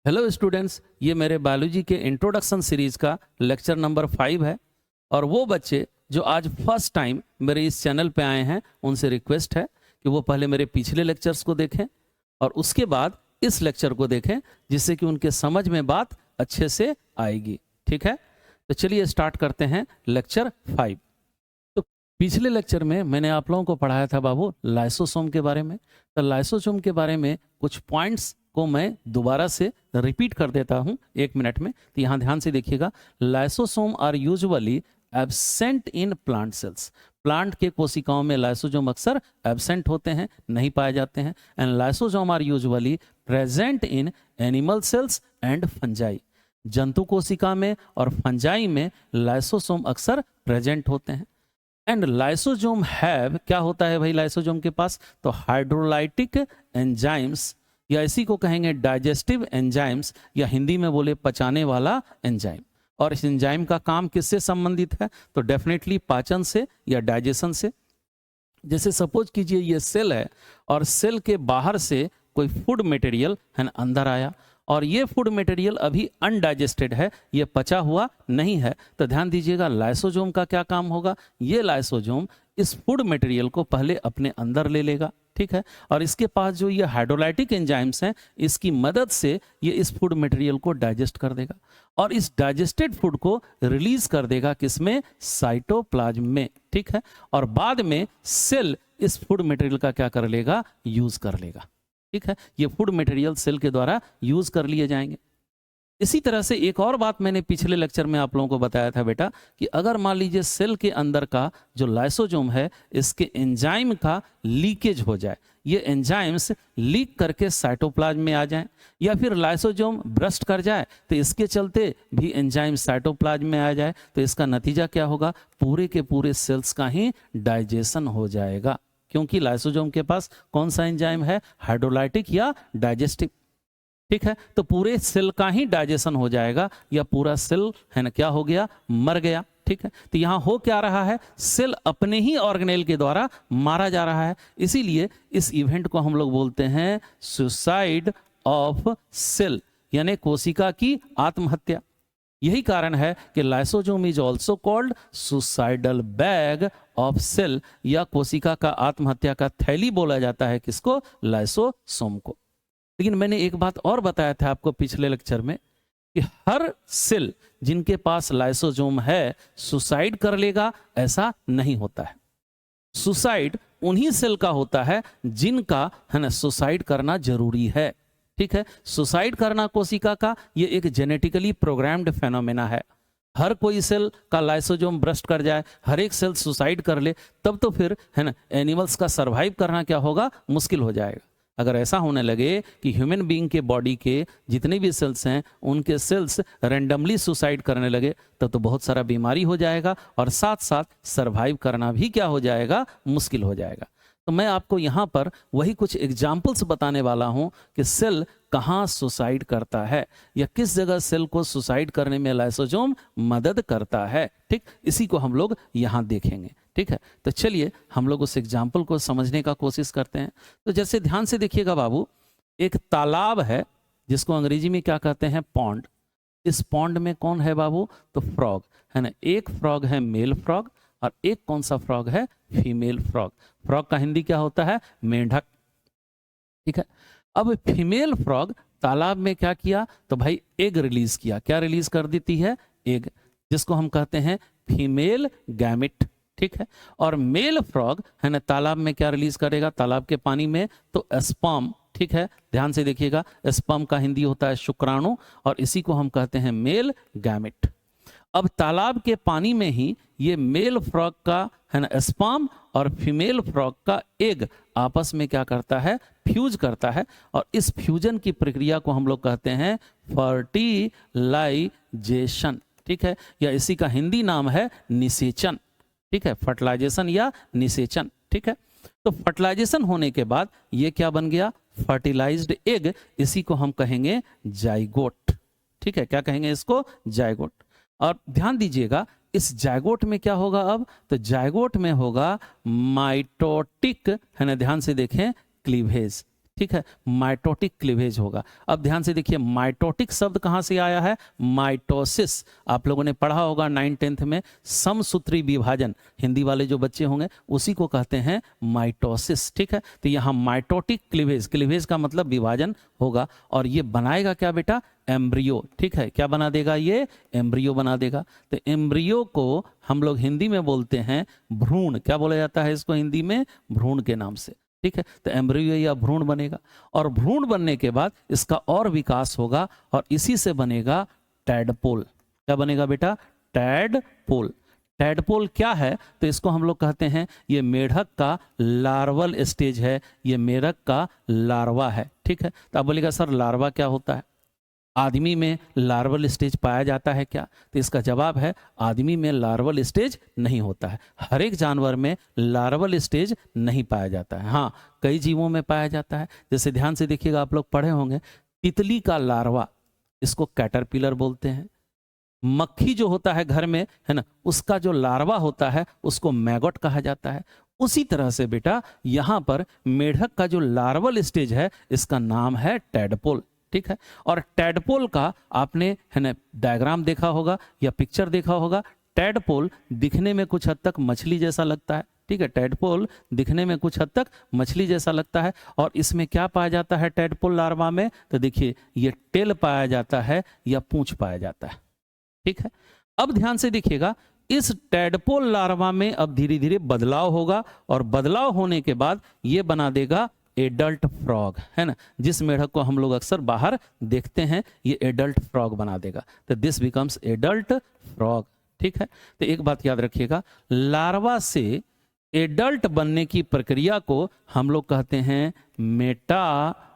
Hello students, ये मेरे biology के इंट्रोडक्शन सीरीज का लेक्चर नंबर 5 है। और वो बच्चे जो आज फर्स्ट टाइम मेरे इस चैनल पे आए हैं उनसे रिक्वेस्ट है कि वो पहले मेरे पिछले लेक्चर्स को देखें और उसके बाद इस लेक्चर को देखें, जिससे कि उनके समझ में बात अच्छे से आएगी। ठीक है, तो चलिए स्टार्ट करते हैं लेक्चर 5। तो पिछले लेक्चर में मैंने आप लोगों को पढ़ाया था बाबू लाइसोसोम के बारे में। तो लाइसोसोम के बारे में कुछ पॉइंट्स को मैं दोबारा से रिपीट कर देता हूं 1 मिनट में। तो यहां ध्यान से देखिएगा। Lysosome are usually absent in plant cells. Plant के कोशिकाओं में लाइसोसोम अक्सर एब्सेंट होते हैं, नहीं पाए जाते हैं। And lysosome are usually present in animal cells and fungi. जंतु कोशिका में और फंजाई में लाइसोसोम अक्सर प्रेजेंट होते हैं। एंड लाइसोसोम हैव, क्या होता है भाई लाइसोसोम के पास? तो हाइड्रोलाइटिक एंजाइम्स, या इसी को कहेंगे डाइजेस्टिव एंजाइम्स, या हिंदी में बोले पचाने वाला एंजाइम। और इस एंजाइम का काम किससे संबंधित है? तो डेफिनेटली पाचन से या डाइजेशन से। जैसे सपोज कीजिए ये सेल है और सेल के बाहर से कोई फूड मटेरियल है अंदर आया और ये फूड मटेरियल अभी अनडाइजेस्टेड है, ये पचा हुआ नहीं है। तो ध्यान दीजिएगा लाइसोसोम का क्या काम होगा? ये लाइसोसोम इस फूड मटेरियल को पहले अपने अंदर ले लेगा, ठीक है, और इसके पास जो ये हाइड्रोलाइटिक एंजाइम्स हैं, इसकी मदद से ये इस फूड मटेरियल को डाइजेस्ट कर देगा और इस डाइजेस्टेड फूड को रिलीज कर देगा किसमें? साइटोप्लाज्म में, ठीक है। और बाद में सेल इस फूड मटेरियल का क्या कर लेगा? यूज कर लेगा, ठीक है। ये फूड मटेरियल सेल के द्वारा यूज कर लिए जाएंगे। इसी तरह से एक और बात मैंने पिछले लेक्चर में आप लोगों को बताया था बेटा, कि अगर मान लीजिए सेल के अंदर का जो लाइसोसोम है, इसके एंजाइम का लीकेज हो जाए, ये एंजाइम्स लीक करके साइटोप्लाज्म में आ जाएं, या फिर लाइसोसोम ब्रस्ट कर जाए तो इसके चलते भी एंजाइम साइटोप्लाज्म में आ जाए, तो इसका नतीजा क्या होगा? पूरे के पूरे सेल्स का ही डाइजेशन हो जाएगा। क्योंकि लाइसोसोम के पास कौन सा एंजाइम है? हाइड्रोलाइटिक या डाइजेस्टिव, ठीक है। तो पूरे सेल का ही डाइजेशन हो जाएगा, या पूरा सेल है ना क्या हो गया? मर गया, ठीक है। तो यहां हो क्या रहा है? सेल अपने ही ऑर्गेनेल के द्वारा मारा जा रहा है। इसीलिए इस इवेंट को हम लोग बोलते हैं सुसाइड ऑफ सेल, यानी कोशिका की आत्महत्या। यही कारण है कि lysosome is also called suicidal bag of cell, या कोशिका का आत्महत्या का थैली बोला जाता है किसको? लाइसोसोम को। लेकिन मैंने एक बात और बताया था आपको पिछले लेक्चर में कि हर सेल जिनके पास लाइसोसोम है सुसाइड कर लेगा, ऐसा नहीं होता है। सुसाइड उन्हीं सेल का होता है जिनका है ना सुसाइड करना जरूरी है, ठीक है। सुसाइड करना कोशिका का ये एक जेनेटिकली प्रोग्राम्ड फेनोमेना है। हर कोई सेल का लाइसोसोम ब्रस्ट कर जाए, हर एक सेल सुसाइड कर ले, तब तो फिर है ना एनिमल्स का सरवाइव करना क्या होगा? मुश्किल हो जाएगा। अगर ऐसा होने लगे कि ह्यूमन बीइंग के बॉडी के जितने भी सेल्स हैं उनके सेल्स रैंडमली सुसाइड करने लगे, तब तो बहुत सारा बीमारी हो जाएगा और साथ साथ सरवाइव करना भी क्या हो जाएगा? मुश्किल हो जाएगा। तो मैं आपको यहाँ पर वही कुछ एग्जाम्पल्स बताने वाला हूँ कि सेल कहाँ सुसाइड करता है, या किस जगह सेल को सुसाइड करने में लाइसोसोम मदद करता है, ठीक। इसी को हम लोग यहाँ देखेंगे, ठीक है। तो चलिए हम लोग उस एग्जाम्पल को समझने का कोशिश करते हैं। तो जैसे ध्यान से देखिएगा बाबू, एक तालाब है जिसको अंग्रेजी में क्या कहते हैं? पॉन्ड। इस पॉन्ड में कौन है बाबू? तो फ्रॉग है ना। एक फ्रॉग है मेल फ्रॉग और एक कौन सा फ्रॉग है? Female frog. फ्रॉग का हिंदी क्या होता है? मेंढक, ठीक है। अब फीमेल फ्रॉग तालाब में क्या किया? तो भाई एग रिलीज किया। क्या रिलीज कर देती है? एग, जिसको हम कहते हैं फीमेल गैमिट, ठीक है। और मेल फ्रॉग है ना तालाब में क्या रिलीज करेगा? तालाब के पानी में तो स्पर्म, ठीक है। ध्यान से देखिएगा, स्पर्म का हिंदी होता है शुक्राणु, और इसी को हम कहते हैं मेल गैमिट। अब तालाब के पानी में ही ये मेल फ्रॉग का है ना स्पर्म और फीमेल फ्रॉग का एग आपस में क्या करता है? फ्यूज करता है, और इस फ्यूजन की प्रक्रिया को हम लोग कहते हैं फर्टिलाइजेशन, ठीक है, या इसी का हिंदी नाम है निषेचन, ठीक है। फर्टिलाइजेशन या निषेचन, ठीक है। तो फर्टिलाइजेशन होने के बाद ये क्या बन गया? Fertilised egg. इसी को हम कहेंगे जाइगोट, ठीक है। क्या कहेंगे इसको? जाइगोट। और ध्यान दीजिएगा इस जाइगोट में क्या होगा अब? तो जाइगोट में होगा माइटोटिक, है ना, ध्यान से देखें, क्लीवेज, ठीक है, माइटोटिक क्लीवेज होगा। अब ध्यान से देखिए, माइटोटिक शब्द कहाँ से आया है? माइटोसिस। आप लोगों ने पढ़ा होगा 9th-10th में, समसूत्री विभाजन, हिंदी वाले जो बच्चे होंगे उसी को कहते हैं माइटोसिस। ठीक है, तो यहाँ माइटोटिक क्लीवेज, क्लीवेज का मतलब विभाजन होगा, और ये बनाएगा क्या बेटा? एम्ब्रियो। ठीक है, क्या बना देगा? ये एम्ब्रियो बना देगा। तो एम्ब्रियो को हम लोग हिंदी में बोलते हैं भ्रूण। क्या बोला जाता है इसको हिंदी में? भ्रूण के नाम से। ठीक है, तो एम्ब्रियो या भ्रूण बनेगा, और भ्रूण बनने के बाद इसका और विकास होगा, और इसी से बनेगा टैडपोल। क्या बनेगा बेटा? टैडपोल। टैडपोल क्या है? तो इसको हम लोग कहते हैं ये मेढक का लार्वल स्टेज है, ये मेढक का लार्वा है। ठीक है, तो आप बोलेगा सर लार्वा क्या होता है? आदमी में लार्वल स्टेज पाया जाता है क्या? तो इसका जवाब है आदमी में लार्वल स्टेज नहीं होता है। हर एक जानवर में लार्वल स्टेज नहीं पाया जाता है। हाँ, कई जीवों में पाया जाता है। जैसे ध्यान से देखिएगा, आप लोग पढ़े होंगे, तितली का लार्वा, इसको कैटरपिलर बोलते हैं। मक्खी जो होता है घर में, है ना, उसका जो लार्वा होता है उसको मैगोट कहा जाता है। उसी तरह से बेटा यहाँ पर मेढक का जो लार्वल स्टेज है इसका नाम है टैडपोल। ठीक है, और टैडपोल का आपने, है ना, डायग्राम देखा होगा या पिक्चर देखा होगा। टैडपोल दिखने में कुछ हद तक मछली जैसा लगता है। ठीक है, टैडपोल दिखने में कुछ हद तक मछली जैसा लगता है, और इसमें क्या पाया जाता है टैडपोल लार्वा में? तो देखिए, ये टेल पाया जाता है या पूंछ पाया जाता है। ठीक है, अब ध्यान से देखिएगा, इस टैडपोल लार्वा में अब धीरे धीरे बदलाव होगा, और बदलाव होने के बाद ये बना देगा एडल्ट फ्रॉग, है ना, जिस मेढक को हम लोग अक्सर बाहर देखते हैं, ये एडल्ट फ्रॉग बना देगा। तो दिस बिकम्स एडल्ट फ्रॉग। ठीक है, तो एक बात याद रखिएगा, लार्वा से एडल्ट बनने की प्रक्रिया को हम लोग कहते हैं मेटामॉर्फोसिस।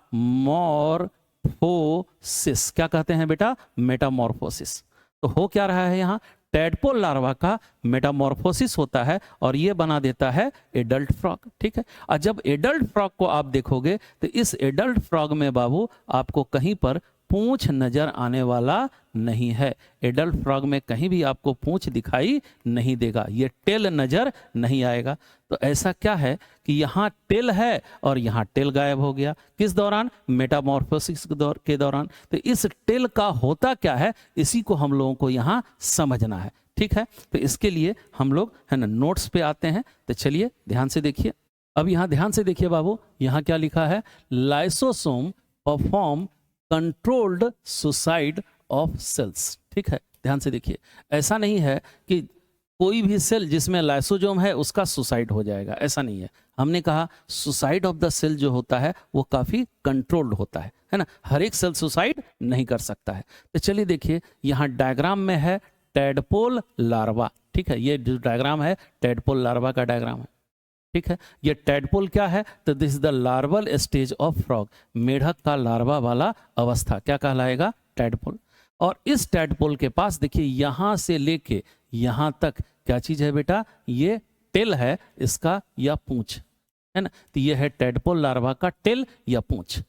क्या कहते हैं बेटा? मेटामॉर्फोसिस। तो हो क्या रहा है यहाँ? टैडपोल लार्वा का मेटामॉर्फोसिस होता है, और ये बना देता है एडल्ट फ्रॉग। ठीक है, और जब एडल्ट फ्रॉग को आप देखोगे तो इस एडल्ट फ्रॉग में बाबू आपको कहीं पर पूंछ नजर आने वाला नहीं है। एडल्ट फ्रॉग में कहीं भी आपको पूंछ दिखाई नहीं देगा, ये टेल नजर नहीं आएगा। तो ऐसा क्या है कि यहाँ टेल है और यहाँ टेल गायब हो गया। किस दौरान? मेटामॉर्फोसिस के दौरान। तो इस टेल का होता क्या है, इसी को हम लोगों को यहाँ समझना है। ठीक है, तो इसके लिए हम लोग, है ना, नोट्स पे आते हैं। तो चलिए ध्यान से देखिए, अब यहाँ ध्यान से देखिए बाबू, यहाँ क्या लिखा है? Lysosome perform controlled suicide of cells. ठीक है, ध्यान से देखिए, ऐसा नहीं है कि कोई भी सेल जिसमें लाइसोसोम है उसका सुसाइड हो जाएगा, ऐसा नहीं है। हमने कहा सुसाइड ऑफ द सेल जो होता है वो काफी कंट्रोल्ड होता है ना, हर एक सेल सुसाइड नहीं कर सकता है। तो चलिए देखिए, यहाँ डायग्राम में है टैडपोल लार्वा। ठीक है, ये जो डायग्राम है टैडपोल लार्वा का डायग्राम है। ठीक है, ये टैडपोल क्या है? तो this is the larval stage of frog, मेढक का लार्वा वाला अवस्था क्या कहलाएगा? टैडपोल। और इस टैडपोल के पास देखिए, यहां से लेके यहां तक क्या चीज है बेटा? ये टेल है इसका या पूंछ, है ना। तो ये है टैडपोल लार्वा का टेल या पूंछ।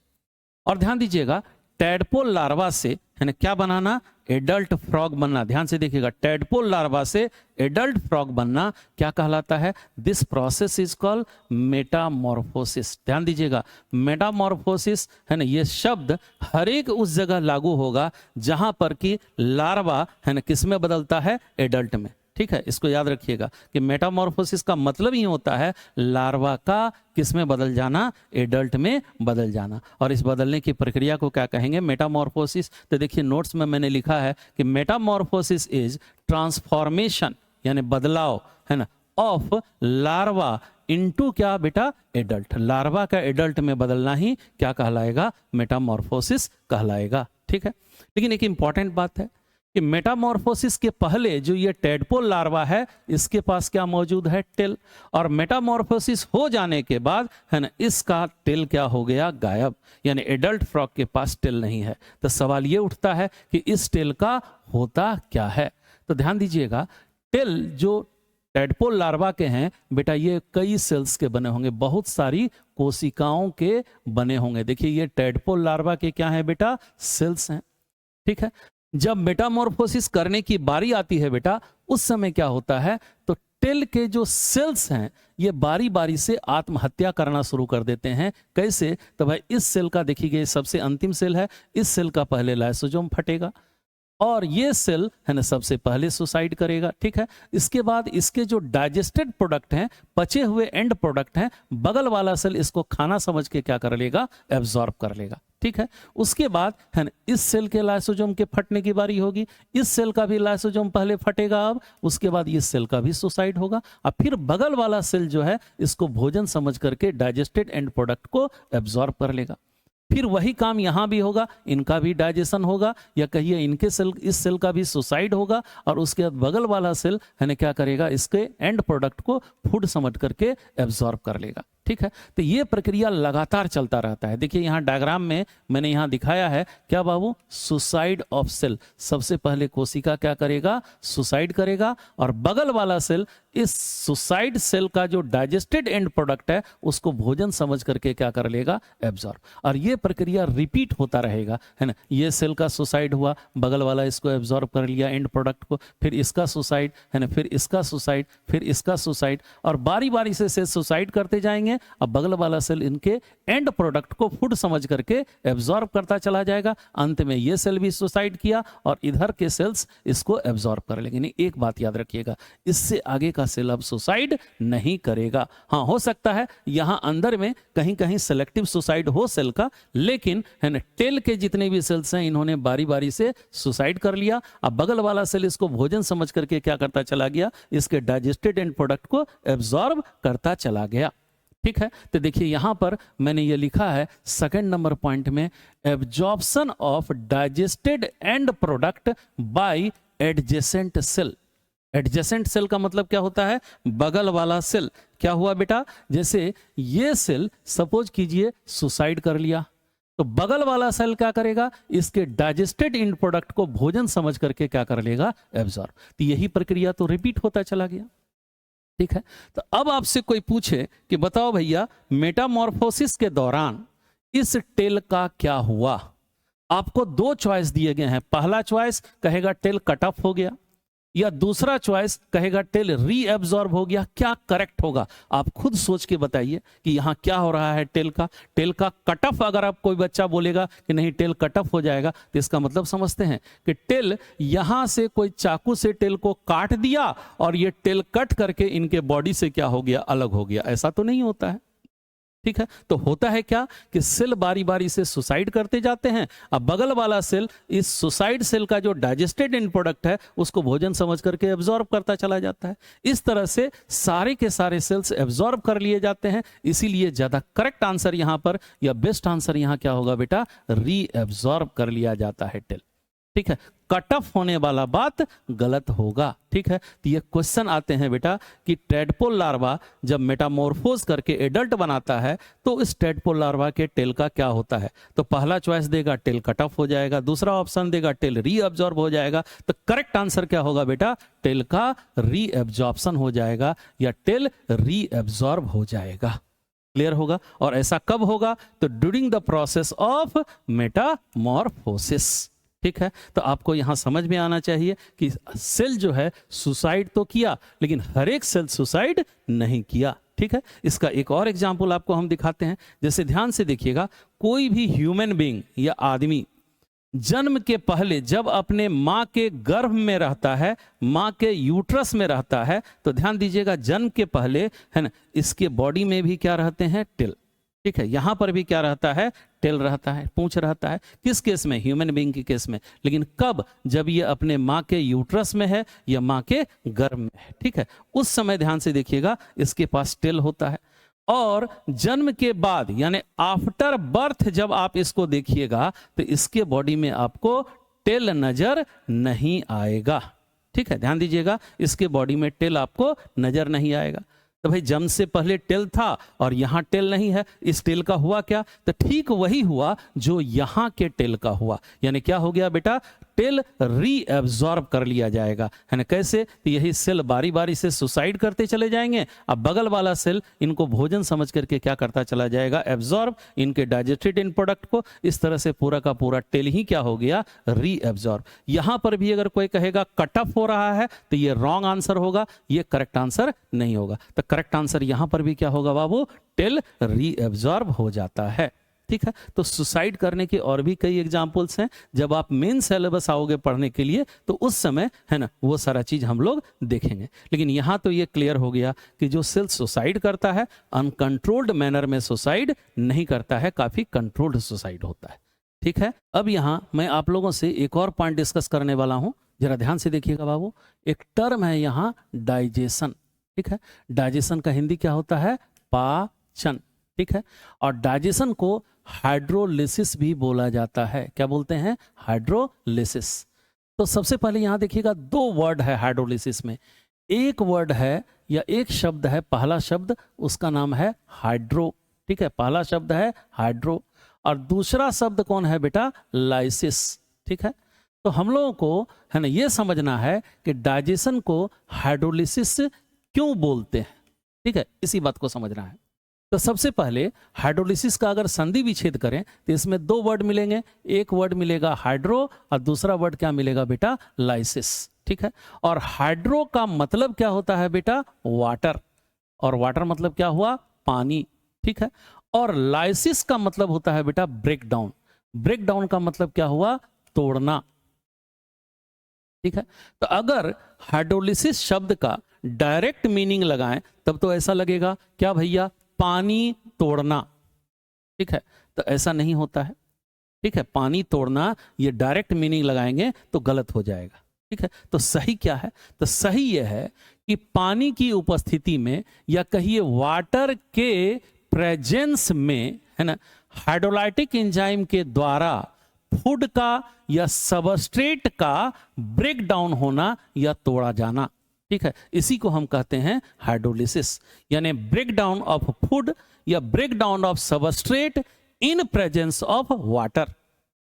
और ध्यान दीजिएगा, टैडपोल लार्वा से, है ना, क्या बनाना? एडल्ट फ्रॉग बनना। ध्यान से देखिएगा, टैडपोल लार्वा से एडल्ट फ्रॉग बनना क्या कहलाता है? This process is called Metamorphosis. ध्यान दीजिएगा, मेटामॉर्फोसिस, है ना, ये शब्द हर एक उस जगह लागू होगा जहां पर कि लार्वा, है ना, किस में बदलता है? एडल्ट में। ठीक है, इसको याद रखिएगा कि मेटामॉर्फोसिस का मतलब ही होता है लार्वा का किस में बदल जाना? एडल्ट में बदल जाना। और इस बदलने की प्रक्रिया को क्या कहेंगे? मेटामॉर्फोसिस। तो देखिए, नोट्स में मैंने लिखा है कि मेटामॉर्फोसिस इज ट्रांसफॉर्मेशन, यानी बदलाव, है ना, ऑफ लार्वा इनटू क्या बेटा? एडल्ट। लार्वा का एडल्ट में बदलना ही क्या कहलाएगा? मेटामॉर्फोसिस कहलाएगा। ठीक है, लेकिन एक इंपॉर्टेंट बात है कि मेटामॉर्फोसिस के पहले जो ये टैडपोल लार्वा है इसके पास क्या मौजूद है? टेल। और मेटामॉर्फोसिस हो जाने के बाद, है ना, इसका टेल क्या हो गया? गायब, यानी एडल्ट फ्रॉग के पास टेल नहीं है। तो सवाल ये उठता है कि इस टेल का होता क्या है? तो ध्यान दीजिएगा, टेल जो टैडपोल लार्वा के हैं बेटा, ये कई सेल्स के बने होंगे, बहुत सारी कोशिकाओं के बने होंगे। देखिए, ये टैडपोल लार्वा के क्या है बेटा? सेल्स हैं। ठीक है, जब मेटामॉर्फोसिस करने की बारी आती है बेटा, उस समय क्या होता है? तो टेल के जो सेल्स हैं ये बारी बारी से आत्महत्या करना शुरू कर देते हैं। कैसे? तो भाई इस सेल का देखिए सबसे अंतिम सेल है, इस सेल का पहले लाइसोसोम फटेगा और ये सेल है ना सबसे पहले सुसाइड करेगा। ठीक है, इसके बाद इसके जो डाइजेस्टेड प्रोडक्ट हैं, पचे हुए एंड प्रोडक्ट हैं, बगल वाला सेल इसको खाना समझ के क्या कर लेगा? एब्जॉर्ब कर लेगा। ठीक है, उसके बाद है ना इस सेल के लाइसोसोम के फटने की बारी होगी, इस सेल का भी लाइसोसोम पहले फटेगा, अब उसके बाद इस सेल का भी सुसाइड होगा और फिर बगल वाला सेल जो है इसको भोजन समझ करके डाइजेस्टेड एंड प्रोडक्ट को एब्जॉर्ब कर लेगा। फिर वही काम यहाँ भी होगा, इनका भी डाइजेशन होगा या कहिए इनके सेल, इस सेल का भी सुसाइड होगा और उसके बाद बगल वाला सेल है ना क्या करेगा? इसके एंड प्रोडक्ट को फूड समझ करके एब्जॉर्ब कर लेगा। ठीक है, तो ये प्रक्रिया लगातार चलता रहता है। देखिए यहाँ डायग्राम में मैंने यहाँ दिखाया है क्या बाबू? Suicide of cell. सबसे पहले कोशिका क्या करेगा? सुसाइड करेगा और बगल वाला सेल इस सुसाइड सेल का जो डाइजेस्टेड एंड प्रोडक्ट है उसको भोजन समझ करके क्या कर लेगा? एब्जॉर्ब। और ये प्रक्रिया रिपीट होता रहेगा, है ना। ये सेल का सुसाइड हुआ, बगल वाला इसको एब्जॉर्ब कर लिया एंड प्रोडक्ट को, फिर इसका सुसाइड, है ना, फिर इसका सुसाइड, फिर इसका सुसाइड और बारी बारी से सेल सुसाइड करते जाएंगे। अब बगल वाला सेल इनके एंड प्रोडक्ट को फूड समझ करके एब्जॉर्ब करता चला जाएगा। अंत में ये सेल भी सुसाइड किया और इधर के सेल्स इसको एब्जॉर्ब कर लेंगे। नहीं, एक बात याद रखिएगा, इससे आगे का सेल अब सुसाइड नहीं करेगा। हाँ, हो सकता है यहां अंदर में कहीं कहीं सेलेक्टिव सुसाइड हो सेल का, लेकिन है ना टेल के जितने भी सेल्स हैं इन्होंने बारी बारी से सुसाइड कर लिया। अब बगल वाला सेल इसको भोजन समझ करके क्या करता चला गया? इसके डाइजेस्टेड एंड प्रोडक्ट को एब्जॉर्ब करता चला गया। ठीक है, तो देखिए यहां पर मैंने ये लिखा है सेकंड नंबर पॉइंट में, absorption of digested end product by adjacent cell. Adjacent cell का मतलब क्या होता है? बगल वाला सेल। क्या हुआ बेटा? जैसे ये सेल सपोज कीजिए सुसाइड कर लिया, तो बगल वाला सेल क्या करेगा? इसके डाइजेस्टेड एंड प्रोडक्ट को भोजन समझ करके क्या कर लेगा? एब्जॉर्ब। तो यही प्रक्रिया तो रिपीट होता चला गया। ठीक है, तो अब आपसे कोई पूछे कि बताओ भैया मेटामॉर्फोसिस के दौरान इस टेल का क्या हुआ? आपको दो चॉइस दिए गए हैं। पहला चॉइस कहेगा टेल कट ऑफ हो गया, या दूसरा चॉइस कहेगा टेल रीएब्जॉर्ब हो गया। क्या करेक्ट होगा? आप खुद सोच के बताइए कि यहां क्या हो रहा है। टेल का कट ऑफ अगर आप कोई बच्चा बोलेगा कि नहीं टेल कट ऑफ हो जाएगा, तो इसका मतलब समझते हैं कि टेल यहां से कोई चाकू से टेल को काट दिया और ये टेल कट करके इनके बॉडी से क्या हो गया? अलग हो गया। ऐसा तो नहीं होता है। ठीक है, तो होता है क्या कि सेल बारी बारी से सुसाइड करते जाते हैं। अब बगल वाला सेल इस सुसाइड सेल का जो डाइजेस्टेड एंड प्रोडक्ट है उसको भोजन समझ करके एब्जॉर्ब करता चला जाता है। इस तरह से सारे के सारे सेल्स एब्जॉर्ब कर लिए जाते हैं। इसीलिए ज्यादा करेक्ट आंसर यहां पर या बेस्ट आंसर यहां क्या होगा बेटा? रीएब्जॉर्ब कर लिया जाता है टेल। ठीक है, कट ऑफ होने वाला बात गलत होगा। ठीक है, तो ये क्वेश्चन आते हैं बेटा कि टेडपोल लार्वा जब मेटामॉर्फोज करके एडल्ट बनाता है तो इस टेडपोल लार्वा के टेल का क्या होता है? तो पहला चॉइस देगा टेल कट ऑफ हो जाएगा, दूसरा ऑप्शन देगा टेल रीअब्जॉर्ब हो जाएगा। तो करेक्ट आंसर क्या होगा बेटा? टेल का रीअब्जॉर्प्शन हो जाएगा या टेल रीअब्जॉर्ब हो जाएगा। क्लियर होगा? और ऐसा कब होगा? तो during the process of Metamorphosis. ठीक है, तो आपको यहां समझ में आना चाहिए कि सेल जो है सुसाइड तो किया, लेकिन हर एक सेल सुसाइड नहीं किया। ठीक है, इसका एक और एग्जांपल आपको हम दिखाते हैं। जैसे ध्यान से देखिएगा, कोई भी ह्यूमन बीइंग या आदमी जन्म के पहले जब अपने मां के गर्भ में रहता है, मां के यूट्रस में रहता है, तो ध्यान दीजिएगा जन्म के पहले है ना इसके बॉडी में भी क्या रहते हैं? टेल। ठीक है, यहां पर भी क्या रहता है? टेल रहता है, पूंछ रहता है। किस केस में? ह्यूमन बीइंग के केस में। लेकिन कब? जब ये अपने मां के यूट्रस में है या मां के गर्भ में है। ठीक है, उस समय ध्यान से देखिएगा इसके पास टेल होता है। और जन्म के बाद यानी आफ्टर बर्थ जब आप इसको देखिएगा तो इसके बॉडी में आपको टेल नजर नहीं आएगा। ठीक है, ध्यान दीजिएगा, इसके बॉडी में टेल आपको नजर नहीं आएगा। तो भाई जन्म से पहले टेल था और यहां टेल नहीं है, इस टेल का हुआ क्या? तो ठीक वही हुआ जो यहां के टेल का हुआ। यानी क्या हो गया बेटा? टेल रीएब्जॉर्ब कर लिया जाएगा, है ना। कैसे? तो यही सेल बारी बारी से सुसाइड करते चले जाएंगे, अब बगल वाला सेल इनको भोजन समझ करके क्या करता चला जाएगा, एब्जॉर्ब इनके डाइजेस्टेड इन प्रोडक्ट को। इस तरह से पूरा का पूरा टेल ही क्या हो गया, रीएब्जॉर्ब। यहां पर भी अगर कोई कहेगा कट ऑफ हो रहा है तो ये रॉन्ग आंसर होगा, ये करेक्ट आंसर नहीं होगा। तो करेक्ट आंसर यहां पर भी क्या होगा बाबू, टेल रीएब्जॉर्ब हो जाता है, ठीक है। तो सुसाइड करने के और भी कई एग्जांपल्स हैं, जब आप मेन सिलेबस आओगे पढ़ने के लिए तो उस समय, है ना, वो सारा चीज हम लोग देखेंगे। लेकिन यहां तो ये क्लियर हो गया कि जो सेल सुसाइड करता है अनकंट्रोल्ड मैनर में सुसाइड नहीं करता है, काफी कंट्रोल्ड सुसाइड होता है, ठीक है। अब यहां मैं आप लोगों से एक और पॉइंट डिस्कस करने वाला हूं, जरा ध्यान से देखिएगा बाबू। एक टर्म है यहां डाइजेशन, ठीक है। डाइजेशन का हिंदी क्या होता है, पाचन, ठीक है। और डाइजेशन को हाइड्रोलिसिस भी बोला जाता है। क्या बोलते हैं, हाइड्रोलिसिस। तो सबसे पहले यहां देखिएगा दो वर्ड है हाइड्रोलिसिस में। एक वर्ड है या एक शब्द है, पहला शब्द उसका नाम है हाइड्रो, ठीक है, पहला शब्द है हाइड्रो। और दूसरा शब्द कौन है बेटा, लाइसिस, ठीक है। तो हम लोगों को, है ना, यह समझना है कि डाइजेशन को हाइड्रोलिसिस क्यों बोलते हैं, ठीक है, इसी बात को समझना है। तो सबसे पहले हाइड्रोलिसिस का अगर संधि विच्छेद करें तो इसमें दो वर्ड मिलेंगे, एक वर्ड मिलेगा हाइड्रो और दूसरा वर्ड क्या मिलेगा बेटा, लाइसिस, ठीक है। और हाइड्रो का मतलब क्या होता है बेटा, वाटर, और वाटर मतलब क्या हुआ, पानी, ठीक है। और लाइसिस का मतलब होता है बेटा ब्रेक डाउन, ब्रेक डाउन का मतलब क्या हुआ, तोड़ना, ठीक है। तो अगर हाइड्रोलिसिस शब्द का डायरेक्ट मीनिंग लगाएं तब तो ऐसा लगेगा क्या भैया, पानी तोड़ना, ठीक है। तो ऐसा नहीं होता है, ठीक है। पानी तोड़ना ये डायरेक्ट मीनिंग लगाएंगे तो गलत हो जाएगा, ठीक है। तो सही क्या है, तो सही यह है कि पानी की उपस्थिति में या कहिए वाटर के प्रेजेंस में, है ना, हाइड्रोलाइटिक एंजाइम के द्वारा फूड का या सबस्ट्रेट का ब्रेक डाउन होना या तोड़ा जाना, ठीक है। इसी को हम कहते हैं हाइड्रोलिसिस, यानी ब्रेक डाउन ऑफ फूड या break down of substrate in presence of water,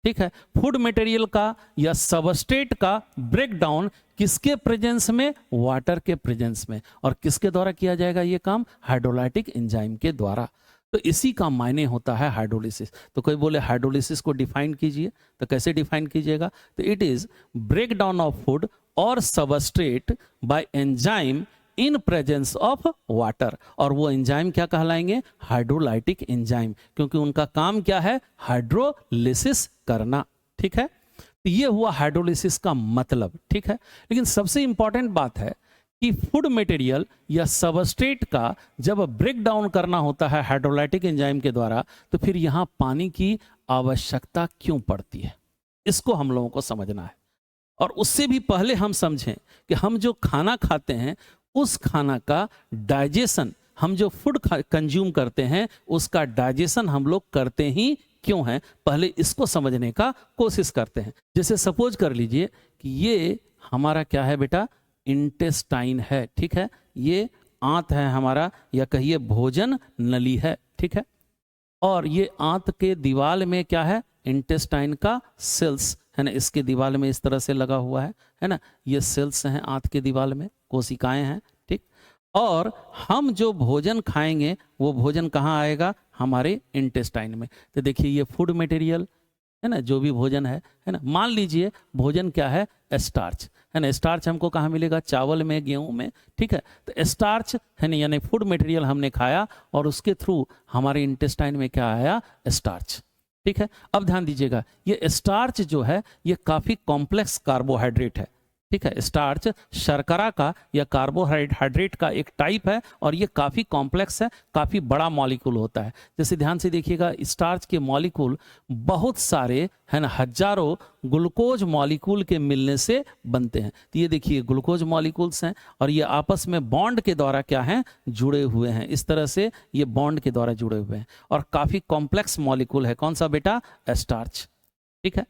ठीक है। फूड मटेरियल का या सबस्ट्रेट का ब्रेक डाउन किसके प्रेजेंस में, वाटर के प्रेजेंस में। और किसके द्वारा किया जाएगा ये काम, हाइड्रोलाइटिक एंजाइम के द्वारा। तो इसी का मायने होता है हाइड्रोलिसिस। तो कोई बोले हाइड्रोलिसिस को डिफाइन कीजिए, तो कैसे डिफाइन कीजिएगा, तो it is break down of food और substrate by enzyme in presence of water. और वो एंजाइम क्या कहलाएंगे, हाइड्रोलाइटिक एंजाइम, क्योंकि उनका काम क्या है, हाइड्रोलिसिस करना, ठीक है। तो ये हुआ हाइड्रोलिसिस का मतलब, ठीक है। लेकिन सबसे इंपॉर्टेंट बात है कि फूड मटेरियल या सबस्ट्रेट का जब ब्रेक डाउन करना होता है हाइड्रोलाइटिक एंजाइम के द्वारा, तो फिर यहां पानी की आवश्यकता क्यों पड़ती है, इसको हम लोगों को समझना है। और उससे भी पहले हम समझें कि हम जो खाना खाते हैं उस खाना का डाइजेशन, हम जो फूड कंज्यूम करते हैं उसका डाइजेशन हम लोग करते ही क्यों हैं, पहले इसको समझने का कोशिश करते हैं। जैसे सपोज कर लीजिए कि ये हमारा क्या है बेटा, इंटेस्टाइन है, ठीक है। ये आंत है हमारा, या कहिए भोजन नली है, ठीक है। और ये आंत के दीवार में क्या है, इंटेस्टाइन का सेल्स, है ना, इसके दीवार में इस तरह से लगा हुआ है ना, ये सेल्स हैं आंत के दीवार में, कोशिकाएं हैं, ठीक। और हम जो भोजन खाएंगे वो भोजन कहाँ आएगा, हमारे इंटेस्टाइन में। तो देखिए ये फूड मटेरियल है ना, जो भी भोजन है ना, मान लीजिए भोजन क्या है, स्टार्च, है ना। स्टार्च हमको कहाँ मिलेगा, चावल में, गेहूं में, ठीक है। तो स्टार्च है ना, यानी फूड मटेरियल हमने खाया और उसके थ्रू हमारे इंटेस्टाइन में क्या आया, स्टार्च, ठीक है। अब ध्यान दीजिएगा, ये स्टार्च जो है ये काफी कॉम्प्लेक्स कार्बोहाइड्रेट है, ठीक है। स्टार्च शर्करा का या कार्बोहाइड्रेट का एक टाइप है और ये काफ़ी कॉम्प्लेक्स है, काफ़ी बड़ा मॉलिक्यूल होता है। जैसे ध्यान से देखिएगा, स्टार्च के मॉलिक्यूल बहुत सारे, है ना, हजारों ग्लूकोज मॉलिक्यूल के मिलने से बनते हैं। तो ये देखिए ग्लूकोज मॉलिक्यूल्स हैं और ये आपस में बॉन्ड के द्वारा क्या हैं, जुड़े हुए हैं। इस तरह से ये बॉन्ड के द्वारा जुड़े हुए हैं और काफ़ी कॉम्प्लेक्स मॉलिक्यूल है। कौन सा बेटा, स्टार्च, ठीक है।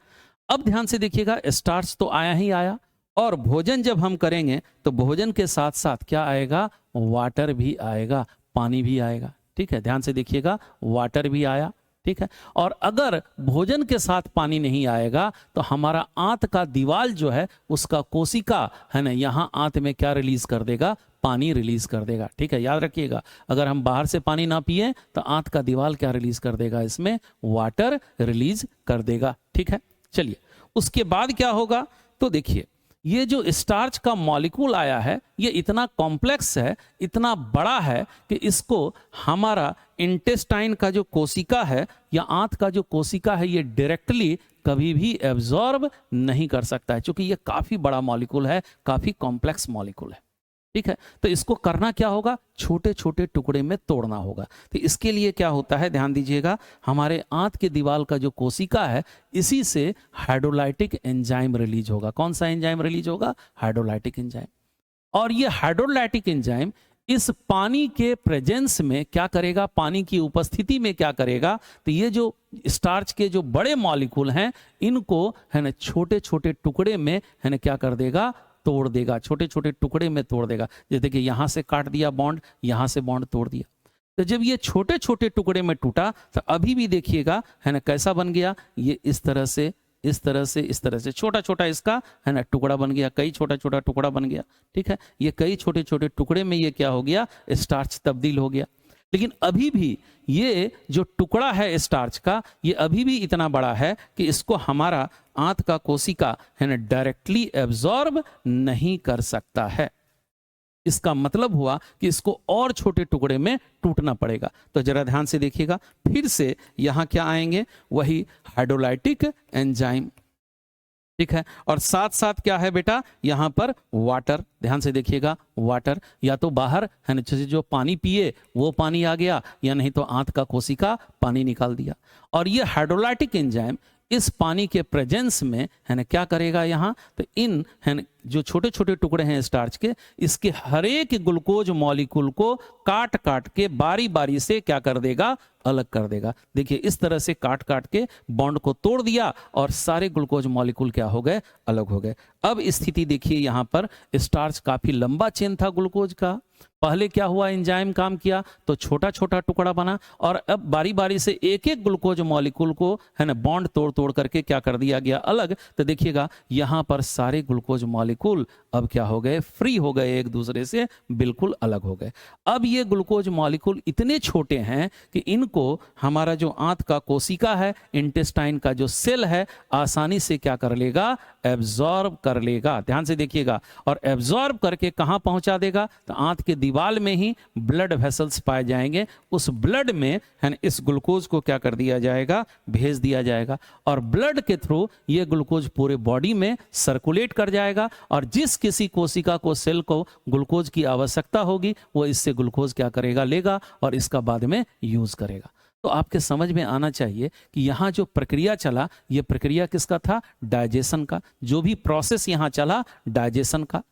अब ध्यान से देखिएगा, स्टार्च तो आया ही आया, और भोजन जब हम करेंगे तो भोजन के साथ साथ क्या आएगा, वाटर भी आएगा, पानी भी आएगा, ठीक है। ध्यान से देखिएगा, वाटर भी आया, ठीक है। और अगर भोजन के साथ पानी नहीं आएगा तो हमारा आंत का दीवाल जो है उसका कोशिका है ना, यहाँ आंत में क्या रिलीज कर देगा, पानी रिलीज कर देगा। ठीक है, याद रखिएगा, अगर हम बाहर से पानी ना पिए तो आंत का दीवाल क्या रिलीज कर देगा, इसमें वाटर रिलीज कर देगा। ठीक है, चलिए उसके बाद क्या होगा, तो देखिए ये जो स्टार्च का मॉलिक्यूल आया है ये इतना कॉम्प्लेक्स है, इतना बड़ा है कि इसको हमारा इंटेस्टाइन का जो कोशिका है या आंत का जो कोशिका है ये डायरेक्टली कभी भी एब्जॉर्ब नहीं कर सकता है, क्योंकि ये काफी बड़ा मॉलिक्यूल है, काफी कॉम्प्लेक्स मॉलिक्यूल है। ठीक है, तो इसको करना क्या होगा, छोटे छोटे टुकड़े में तोड़ना होगा। तो इसके लिए क्या होता है, ध्यान दीजिएगा, हमारे आंत के दीवार का जो कोशिका है इसी से हाइड्रोलाइटिक एंजाइम रिलीज होगा। कौन सा एंजाइम रिलीज होगा, हाइड्रोलाइटिक एंजाइम। और ये हाइड्रोलाइटिक एंजाइम इस पानी के प्रेजेंस में क्या करेगा, पानी की उपस्थिति में क्या करेगा, तो ये जो स्टार्च के जो बड़े मॉलिक्यूल हैं इनको है ना छोटे छोटे टुकड़े में है ना क्या कर देगा, तोड़ देगा, छोटे छोटे टुकड़े में तोड़ देगा। जैसे कि यहां से काट दिया बॉन्ड, यहां से बॉन्ड तोड़ दिया। तो जब ये छोटे छोटे टुकड़े में टूटा तो अभी भी देखिएगा है ना कैसा बन गया, ये इस तरह से इस तरह से इस तरह से छोटा छोटा इसका है ना टुकड़ा बन गया, कई छोटा छोटा टुकड़ा बन गया। ठीक है, ये कई छोटे छोटे टुकड़े में ये क्या हो गया, स्टार्च तब्दील हो गया। लेकिन अभी भी ये जो टुकड़ा है स्टार्च का ये अभी भी इतना बड़ा है कि इसको हमारा आंत का कोशिका है ना डायरेक्टली एब्जॉर्ब नहीं कर सकता है। इसका मतलब हुआ कि इसको और छोटे टुकड़े में टूटना पड़ेगा। तो जरा ध्यान से देखिएगा, फिर से यहां क्या आएंगे, वही हाइड्रोलाइटिक एंजाइम। ठीक है, और साथ साथ क्या है बेटा, यहां पर वाटर, ध्यान से देखिएगा, वाटर या तो बाहर है ना जो पानी पिए वो पानी आ गया, या नहीं तो आंत का कोशिका पानी निकाल दिया। और ये हाइड्रोलाइटिक एंजाइम इस पानी के प्रेजेंस में है ना क्या करेगा, यहाँ तो इन है ना जो छोटे छोटे टुकड़े हैं स्टार्च के, इसके हर एक ग्लूकोज मॉलिक्यूल को काट काट के बारी बारी से क्या कर देगा, अलग कर देगा। देखिए इस तरह से काट काट के बॉन्ड को तोड़ दिया और सारे ग्लूकोज मॉलिक्यूल क्या हो गए, अलग हो गए। अब स्थिति देखिए, यहाँ पर स्टार्च काफी लंबा चेन था ग्लूकोज का। पहले क्या हुआ, एंजाइम काम किया तो छोटा छोटा टुकड़ा बना, और अब बारी बारी से एक एक ग्लूकोज मॉलिक्यूल को है ना बॉन्ड तोड़ तोड़ करके क्या कर दिया गया, अलग। तो देखिएगा यहाँ पर सारे ग्लूकोज मॉलिक्यूल अब क्या हो गए, फ्री हो गए, एक दूसरे से बिल्कुल अलग हो गए। अब ये ग्लूकोज मॉलिक्यूल इतने छोटे हैं कि इनको हमारा जो आंत का कोशिका है, इंटेस्टाइन का जो सेल है, आसानी से क्या कर लेगा, एब्जॉर्ब कर लेगा। ध्यान से देखिएगा, और एब्जॉर्ब करके कहां पहुंचा देगा, तो आंत के दीवार में ही ब्लड वेसल्स पाए जाएंगे। उस ब्लड में है इस ग्लूकोज को क्या कर दिया जाएगा, भेज दिया जाएगा, और ब्लड के थ्रू ये ग्लूकोज पूरे बॉडी में सर्कुलेट कर जाएगा। और जिस किसी कोशिका को, सेल को ग्लूकोज की आवश्यकता होगी वो इससे ग्लूकोज क्या करेगा, लेगा और इसका बाद में यूज करेगा। तो आपके समझ में आना चाहिए कि यहाँ जो प्रक्रिया चला, ये प्रक्रिया किसका था, डाइजेशन का। जो भी प्रोसेस यहाँ चला, डाइजेशन का।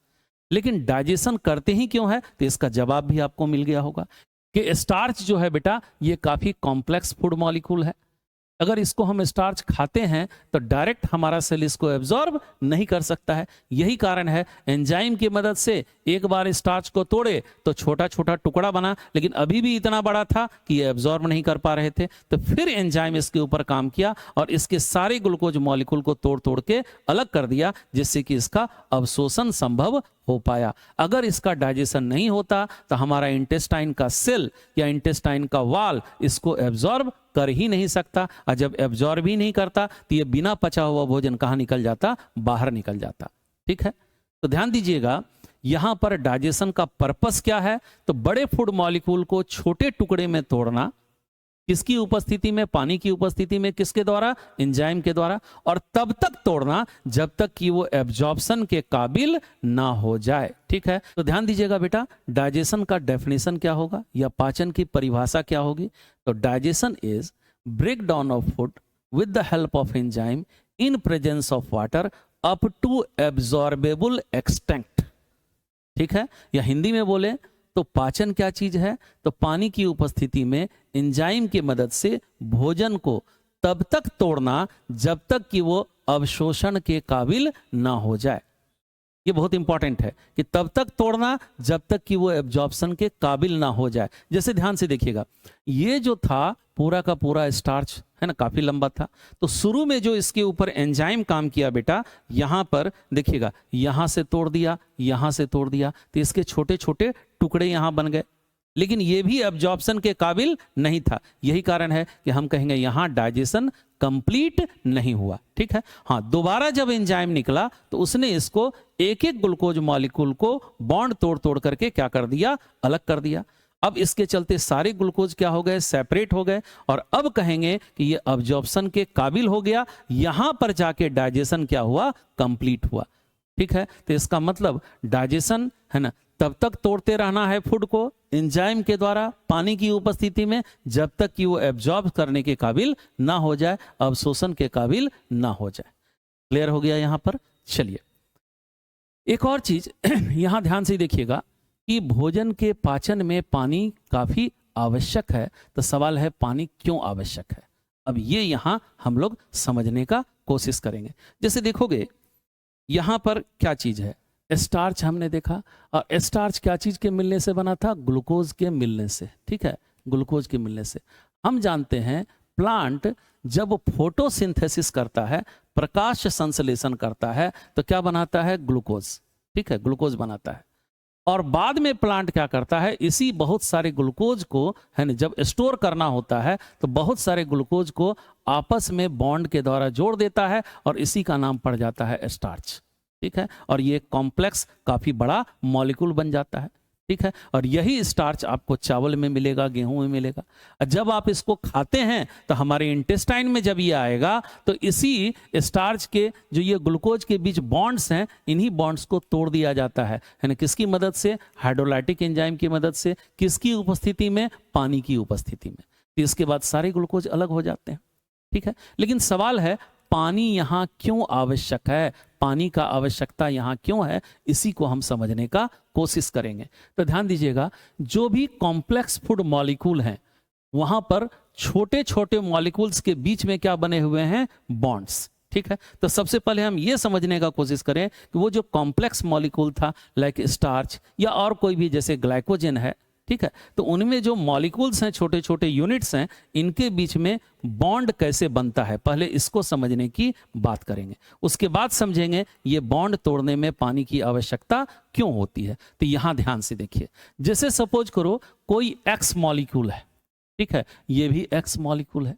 लेकिन डाइजेशन करते ही क्यों है, तो इसका जवाब भी आपको मिल गया होगा कि स्टार्च जो है बेटा ये काफी कॉम्प्लेक्स फूड मॉलिक्यूल है। अगर इसको हम स्टार्च खाते हैं तो डायरेक्ट हमारा सेल इसको एब्जॉर्ब नहीं कर सकता है। यही कारण है एंजाइम की मदद से एक बार स्टार्च को तोड़े तो छोटा छोटा टुकड़ा बना, लेकिन अभी भी इतना बड़ा था कि ये एब्जॉर्ब नहीं कर पा रहे थे। तो फिर एंजाइम इसके ऊपर काम किया और इसके सारे ग्लूकोज मॉलिक्यूल को तोड़ तोड़ के अलग कर दिया, जिससे कि इसका अवशोषण संभव हो पाया। अगर इसका डाइजेशन नहीं होता तो हमारा इंटेस्टाइन का सेल या इंटेस्टाइन का वाल इसको एब्जॉर्ब कर ही नहीं सकता, और जब एब्जॉर्ब ही नहीं करता तो ये बिना पचा हुआ भोजन कहाँ निकल जाता, बाहर निकल जाता। ठीक है, तो ध्यान दीजिएगा यहां पर डाइजेशन का पर्पस क्या है, तो बड़े फूड मॉलिक्यूल को छोटे टुकड़े में तोड़ना, किसकी उपस्थिति में, पानी की उपस्थिति में, किसके द्वारा, एंजाइम के द्वारा, और तब तक तोड़ना जब तक कि वो एब्जॉर्प्शन के काबिल ना हो जाए। ठीक है, तो ध्यान दीजिएगा बेटा, डाइजेशन का डेफिनेशन क्या होगा या पाचन की परिभाषा क्या होगी, तो digestion is break down of food with the help of enzyme in presence of water up to absorbable extent. ठीक है, या हिंदी में बोले तो पाचन क्या चीज है, तो पानी की उपस्थिति में एंजाइम की मदद से भोजन को तब तक तोड़ना जब तक कि वो अवशोषण के काबिल ना हो जाए। ये बहुत इंपॉर्टेंट है कि तब तक तोड़ना जब तक कि वो एब्जॉर्प्शन के काबिल ना हो जाए। जैसे ध्यान से देखिएगा, ये जो था पूरा का पूरा स्टार्च है ना, काफी लंबा था। तो शुरू में जो इसके ऊपर एंजाइम काम किया बेटा, यहां पर देखिएगा, यहां से तोड़ दिया, यहां से तोड़ दिया, तो इसके छोटे छोटे टुकड़े यहां बन गए, लेकिन ये भी एब्जॉर्प्शन के काबिल नहीं था। यही कारण है कि हम कहेंगे यहां डाइजेशन कंप्लीट नहीं हुआ। ठीक है, हाँ, दोबारा जब एंजाइम निकला तो उसने इसको एक एक ग्लूकोज मॉलिक्यूल को बॉन्ड तोड़ तोड़ करके क्या कर दिया, अलग कर दिया। अब इसके चलते सारे ग्लूकोज क्या हो गए, सेपरेट हो गए, और अब कहेंगे कि ये अब्जॉर्प्शन के काबिल हो गया। यहां पर जाके डाइजेशन क्या हुआ, कंप्लीट हुआ। ठीक है, तो इसका मतलब डाइजेशन है ना, तब तक तोड़ते रहना है फूड को एंजाइम के द्वारा पानी की उपस्थिति में, जब तक कि वो एब्जॉर्ब करने के काबिल ना हो जाए, अवशोषण के काबिल ना हो जाए। क्लियर हो गया यहां पर। चलिए एक और चीज यहां ध्यान से देखिएगा कि भोजन के पाचन में पानी काफी आवश्यक है। तो सवाल है पानी क्यों आवश्यक है। अब ये यहां हम लोग समझने का कोशिश करेंगे। जैसे देखोगे यहां पर क्या चीज है, स्टार्च हमने देखा, और स्टार्च क्या चीज के मिलने से बना था, ग्लूकोज के मिलने से। ठीक है, ग्लूकोज के मिलने से। हम जानते हैं प्लांट जब फोटोसिंथेसिस करता है, प्रकाश संश्लेषण करता है, तो क्या बनाता है, ग्लूकोज। ठीक है, ग्लूकोज बनाता है, और बाद में प्लांट क्या करता है, इसी बहुत सारे ग्लूकोज को है ना, जब स्टोर करना होता है तो बहुत सारे ग्लूकोज को आपस में बॉन्ड के द्वारा जोड़ देता है, और इसी का नाम पड़ जाता है स्टार्च। ठीक है, और ये कॉम्प्लेक्स काफी बड़ा मॉलिक्यूल बन जाता है। ठीक है, और यही स्टार्च आपको चावल में मिलेगा, गेहूं में मिलेगा। जब आप इसको खाते हैं तो हमारे इंटेस्टाइन में जब ये आएगा तो इसी स्टार्च के जो ये ग्लूकोज के बीच बॉन्ड्स हैं, इन्हीं बॉन्ड्स को तोड़ दिया जाता है ना, किसकी मदद से, हाइड्रोलाइटिक एंजाइम की मदद से। किसकी उपस्थिति में, पानी की उपस्थिति में। तो इसके बाद सारे ग्लूकोज अलग हो जाते हैं। ठीक है, लेकिन सवाल है पानी यहां क्यों आवश्यक है, पानी का आवश्यकता यहां क्यों है, इसी को हम समझने का कोशिश करेंगे। तो ध्यान दीजिएगा, जो भी कॉम्प्लेक्स फूड मॉलिक्यूल हैं वहां पर छोटे छोटे मॉलिक्यूल्स के बीच में क्या बने हुए हैं, बॉन्ड्स। ठीक है, तो सबसे पहले हम ये समझने का कोशिश करें कि वो जो कॉम्प्लेक्स मॉलिक्यूल था, लाइक स्टार्च या और कोई भी जैसे ग्लाइकोजन है, ठीक है, तो उनमें जो मॉलिक्यूल्स हैं, छोटे छोटे यूनिट्स हैं, इनके बीच में बॉन्ड कैसे बनता है, पहले इसको समझने की बात करेंगे। उसके बाद समझेंगे ये बॉन्ड तोड़ने में पानी की आवश्यकता क्यों होती है। तो यहां ध्यान से देखिए, जैसे सपोज करो कोई एक्स मॉलिक्यूल है, ठीक है, ये भी एक्स मॉलिक्यूल है।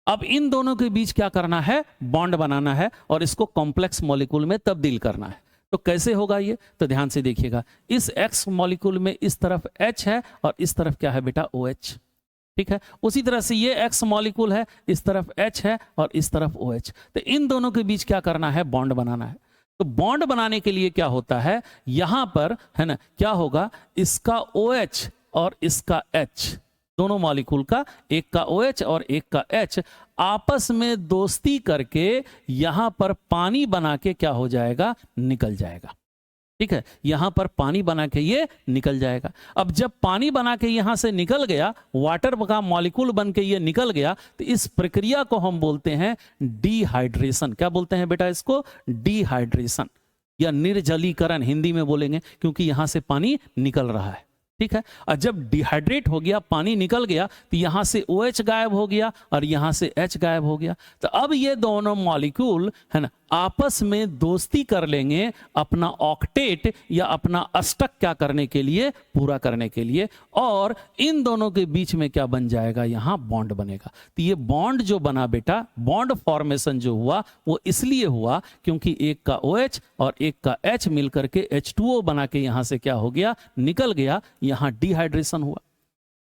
अब इन दोनों के बीच क्या करना है, बॉन्ड बनाना है, और इसको कॉम्प्लेक्स मॉलिक्यूल में तब्दील करना है। तो कैसे होगा ये, तो ध्यान से देखिएगा, इस एक्स मॉलिक्यूल में इस तरफ H है और इस तरफ क्या है बेटा, OH। ठीक है, उसी तरह से ये एक्स मॉलिक्यूल है, इस तरफ H है और इस तरफ OH। तो इन दोनों के बीच क्या करना है, बॉन्ड बनाना है। तो बॉन्ड बनाने के लिए क्या होता है, यहां पर है ना, क्या होगा, इसका OH और इसका H, दोनों मॉलिक्यूल का, एक का OH और एक का H, आपस में दोस्ती करके यहां पर पानी बना के क्या हो जाएगा, निकल जाएगा। ठीक है, यहां पर पानी बना के ये निकल जाएगा। अब जब पानी बना के यहां से निकल गया, वाटर का मॉलिक्यूल बन के ये निकल गया, तो इस प्रक्रिया को हम बोलते हैं डिहाइड्रेशन। क्या बोलते हैं बेटा इसको, डिहाइड्रेशन या निर्जलीकरण हिंदी में बोलेंगे, क्योंकि यहां से पानी निकल रहा है। ठीक है, और जब डिहाइड्रेट हो गया, पानी निकल गया, तो यहां से OH गायब हो गया और यहां से H गायब हो गया। तो अब ये दोनों मॉलिक्यूल है ना आपस में दोस्ती कर लेंगे अपना ऑक्टेट या अपना अष्टक क्या करने के लिए, पूरा करने के लिए, और इन दोनों के बीच में क्या बन जाएगा, यहां बॉन्ड बनेगा। तो ये बॉन्ड जो बना बेटा, बॉन्ड फॉर्मेशन जो हुआ वो इसलिए हुआ क्योंकि एक का OH और एक का H मिलकर के H2O बना के यहां से क्या हो गया, निकल गया, यहां डिहाइड्रेशन हुआ।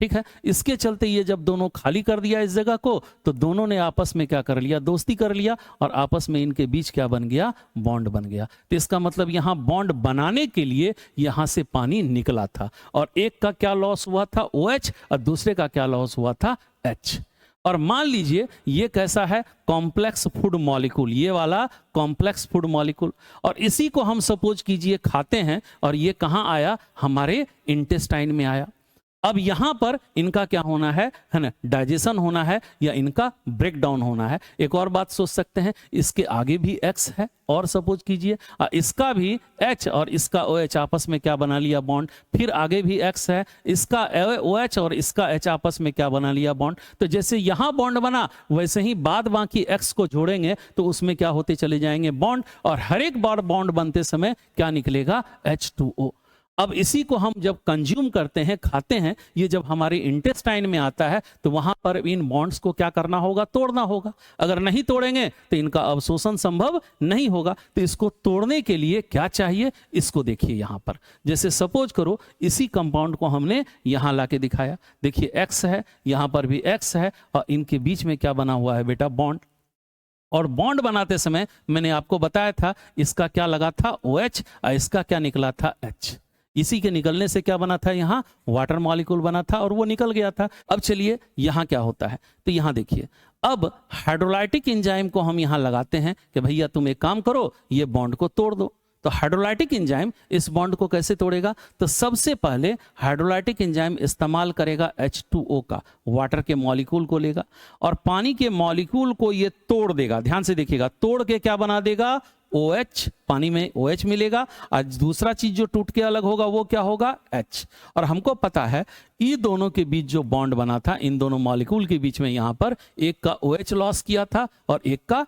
ठीक है, इसके चलते ये जब दोनों खाली कर दिया इस जगह को, तो दोनों ने आपस में क्या कर लिया, दोस्ती कर लिया, और आपस में इनके बीच क्या बन गया, बॉन्ड बन गया। तो इसका मतलब यहां बॉन्ड बनाने के लिए यहां से पानी निकला था, और एक का क्या लॉस हुआ था, OH, और दूसरे का क्या लॉस हुआ था, H। और मान लीजिए ये कैसा है, कॉम्प्लेक्स फूड मॉलिक्यूल, ये वाला कॉम्प्लेक्स फूड मॉलिक्यूल, और इसी को हम सपोज कीजिए खाते हैं, और ये कहां आया, हमारे इंटेस्टाइन में आया। अब यहां पर इनका क्या होना है ना, डाइजेशन होना है या इनका ब्रेक डाउन होना है। एक और बात सोच सकते हैं, इसके आगे भी X है और सपोज कीजिए इसका भी H और इसका OH आपस में क्या बना लिया बॉन्ड, फिर आगे भी X है, इसका OH और इसका H आपस में क्या बना लिया बॉन्ड। तो जैसे यहां बॉन्ड बना वैसे ही बाद बाकी X को जोड़ेंगे तो उसमें क्या होते चले जाएंगे बॉन्ड, और हर एक बार बॉन्ड बनते समय क्या निकलेगा H2O। अब इसी को हम जब कंज्यूम करते हैं, खाते हैं, ये जब हमारे इंटेस्टाइन में आता है तो वहां पर इन बॉन्ड्स को क्या करना होगा, तोड़ना होगा। अगर नहीं तोड़ेंगे तो इनका अवशोषण संभव नहीं होगा। तो इसको तोड़ने के लिए क्या चाहिए, इसको देखिए यहां पर। जैसे सपोज करो इसी कंपाउंड को हमने यहां लाके दिखाया, देखिए X है, यहां पर भी X है, और इनके बीच में क्या बना हुआ है बेटा, बॉन्ड। और बॉन्ड बनाते समय मैंने आपको बताया था इसका क्या लगा था OH और इसका क्या निकला था H। इसी के निकलने से क्या बना था, यहाँ वाटर मॉलिक्यूल बना था और वो निकल गया था। अब चलिए यहाँ क्या होता है, तो यहाँ देखिए अब हाइड्रोलाइटिक एंजाइम को हम यहाँ लगाते हैं कि भैया तुम एक काम करो, ये बॉन्ड को तोड़ दो। तो हाइड्रोलाइटिक एंजाइम इस बॉन्ड को कैसे तोड़ेगा, तो सबसे पहले हाइड्रोलाइटिक एंजाइम इस्तेमाल करेगा H2O का, वाटर के मॉलिक्यूल को लेगा और पानी के मॉलिक्यूल को ये तोड़ देगा। ध्यान से देखिएगा, तोड़ के क्या बना देगा, OH, पानी में OH मिलेगा, और दूसरा चीज जो टूट के अलग होगा वो क्या होगा, H। और हमको पता है ये दोनों के बीच जो बॉन्ड बना था, इन दोनों मॉलिक्यूल के बीच में यहाँ पर एक का OH लॉस किया था और एक का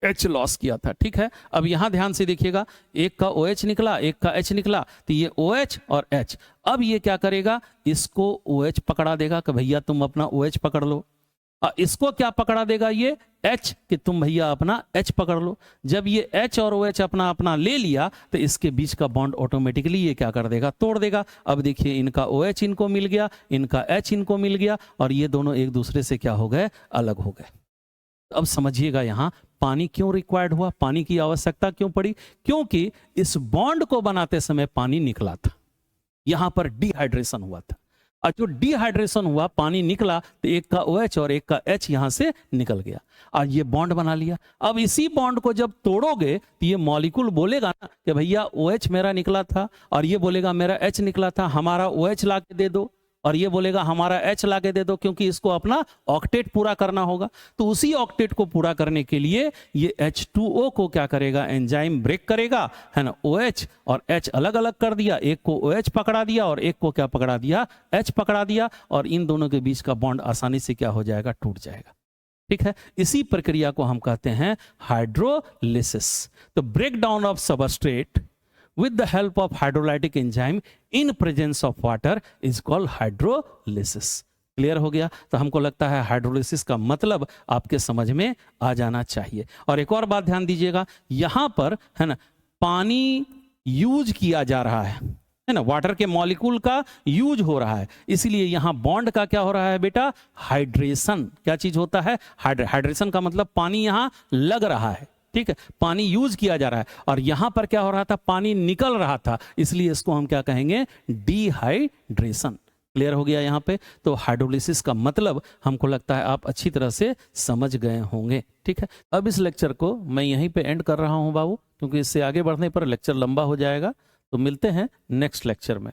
H लॉस किया था। ठीक है, अब यहां ध्यान से देखिएगा, एक का OH निकला, एक का H निकला, तो ये OH और H। अब ये क्या करेगा, इसको OH पकड़ा देगा कि भैया तुम अपना OH पकड़ लो, और इसको क्या पकड़ा देगा, ये H, कि तुम भैया अपना H पकड़ लो। जब ये H और OH अपना अपना ले लिया तो इसके बीच का बॉन्ड ऑटोमेटिकली ये क्या कर देगा, तोड़ देगा। अब देखिए इनका OH इनको मिल गया, इनका H इनको मिल गया, और ये दोनों एक दूसरे से क्या हो गए, अलग हो गए। अब समझिएगा यहाँ पानी क्यों रिक्वायर्ड हुआ, पानी की आवश्यकता क्यों पड़ी, क्योंकि इस बॉन्ड को बनाते समय पानी निकला था, यहां पर डिहाइड्रेशन हुआ था, और जो डिहाइड्रेशन हुआ पानी निकला तो एक का OH और एक का H यहां से निकल गया और ये बॉन्ड बना लिया। अब इसी बॉन्ड को जब तोड़ोगे तो ये मॉलिक्यूल बोलेगा ना कि भैया OH मेरा निकला था, और ये बोलेगा मेरा H निकला था, हमारा OH ला के दे दो, और ये बोलेगा हमारा H ला के दे दो, क्योंकि इसको अपना ऑक्टेट पूरा करना होगा। तो उसी ऑक्टेट को पूरा करने के लिए ये H2O को क्या करेगा, एंजाइम ब्रेक करेगा, है ना। OH और H अलग अलग कर दिया, एक को OH पकड़ा दिया और एक को क्या पकड़ा दिया, H पकड़ा दिया, और इन दोनों के बीच का बॉन्ड आसानी से क्या हो जाएगा, टूट जाएगा। ठीक है, इसी प्रक्रिया को हम कहते हैं हाइड्रोलिसिस। तो break down of substrate with the help of hydrolytic enzyme in presence of water is called hydrolysis। Clear हो गया। तो हमको लगता है हाइड्रोलिसिस का मतलब आपके समझ में आ जाना चाहिए। और एक और बात ध्यान दीजिएगा, यहां पर है ना पानी यूज किया जा रहा है ना, वाटर के मॉलिक्यूल का यूज हो रहा है, इसलिए यहां बॉन्ड का क्या हो रहा है बेटा, हाइड्रेशन। क्या चीज होता है, हाइड्रेशन का मतलब पानी यहां लग रहा है। ठीक है, पानी यूज किया जा रहा है, और यहां पर क्या हो रहा था, पानी निकल रहा था, इसलिए इसको हम क्या कहेंगे, डिहाइड्रेशन। क्लियर हो गया यहाँ पे। तो हाइड्रोलिसिस का मतलब हमको लगता है आप अच्छी तरह से समझ गए होंगे। ठीक है, अब इस लेक्चर को मैं यहीं पे एंड कर रहा हूं बाबू, क्योंकि इससे आगे बढ़ने पर लेक्चर लंबा हो जाएगा। तो मिलते हैं नेक्स्ट लेक्चर में।